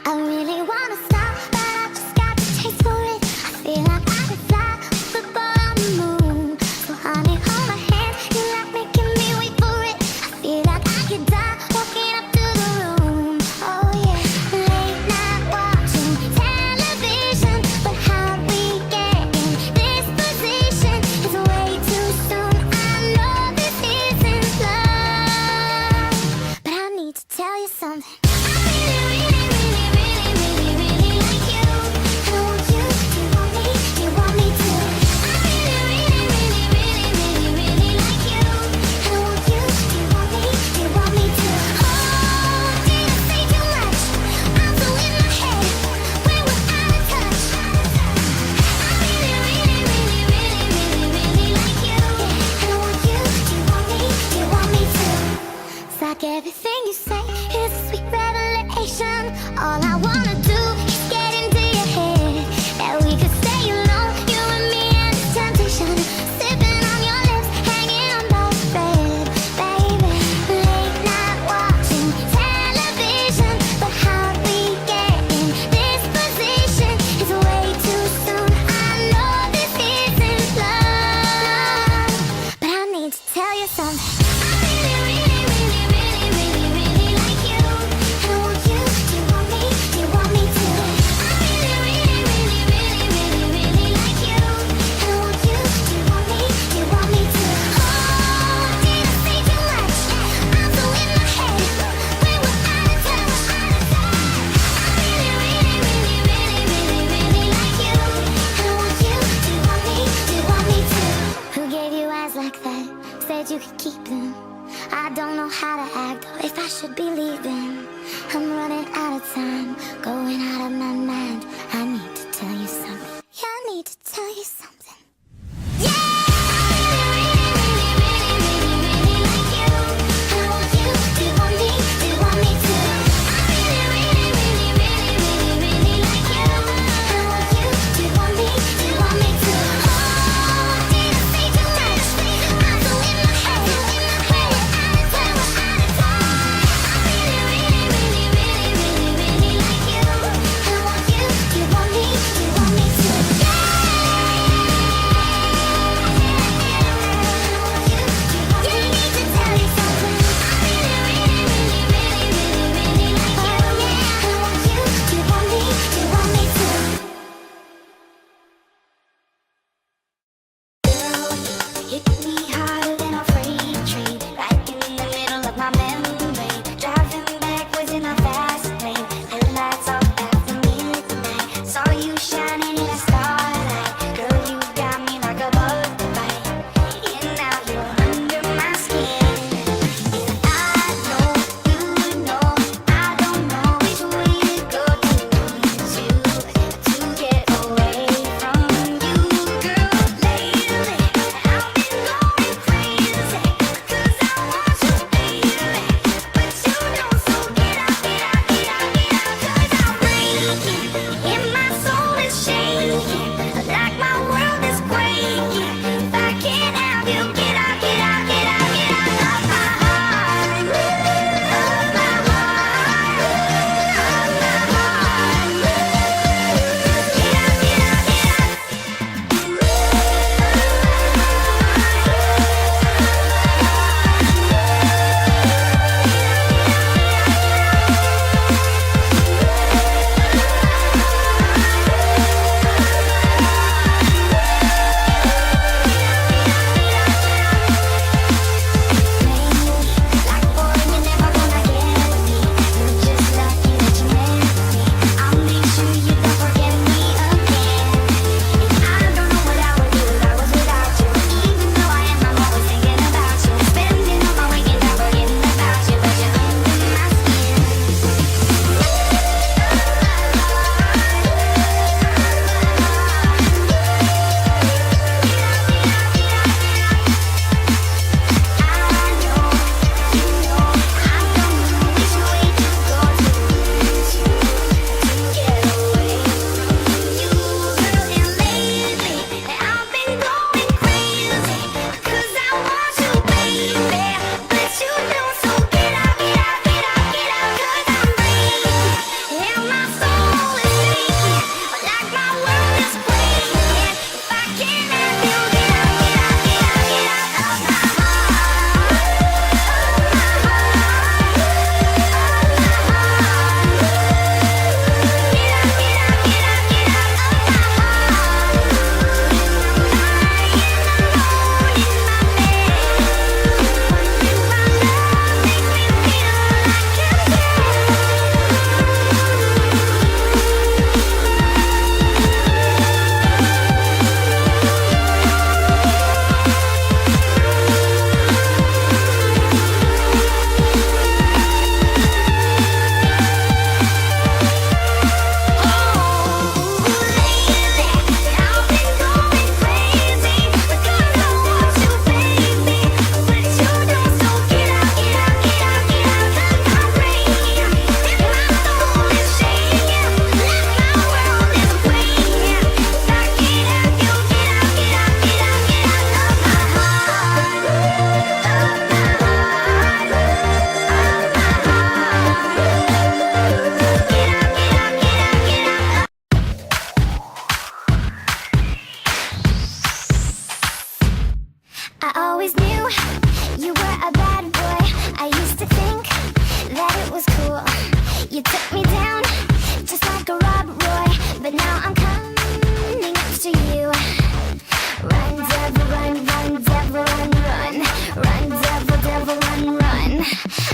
I really wanna stop, but I just got the taste for it. I feel like I could fly a football on the moon. So honey, hold my hand, you like making me wait for it. I feel like I could die walking up to the room. Oh yeah, late night watching television, but how we get in this position is way too soon. I know this isn't love, but I need to tell you something. Like everything you say is a sweet revelation. All I wanna do is get into your head, that we could stay alone, you and me and the temptation, sipping on your lips, hanging on by a thread, baby. Late night watching television, but how we get in this position is way too soon. I know this isn't love, but I need to tell you something. Like that, said you could keep them. I don't know how to act or if I should be leaving. I'm running out of time, going out of my mind. I need to tell you something. Yeah, I need to tell you something. Yeah!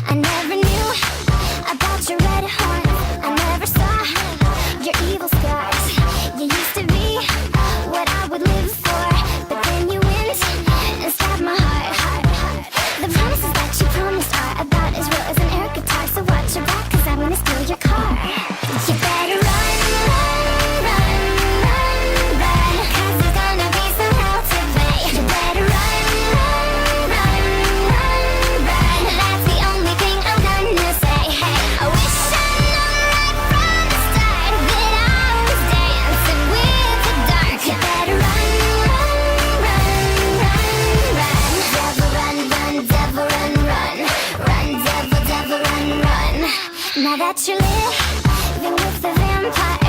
I never knew about your red horns. I never saw your evil scars. You used to be what I would live for, but then you went and stabbed my heart. The promises that you promised are about as real as an air guitar. So watch your back, 'cause I'm gonna steal your car. You better run, run, run, run, run, 'cause there's gonna be some hell to pay. You better run, run, run, run, run. That's the only thing I'm gonna say. Hey, I wish I knew right from the start that I was dancing with the dark. You better run, run, run, run, run. Devil run, run, devil run, run. Run, devil, devil run, run. Now that you're living with the vampire,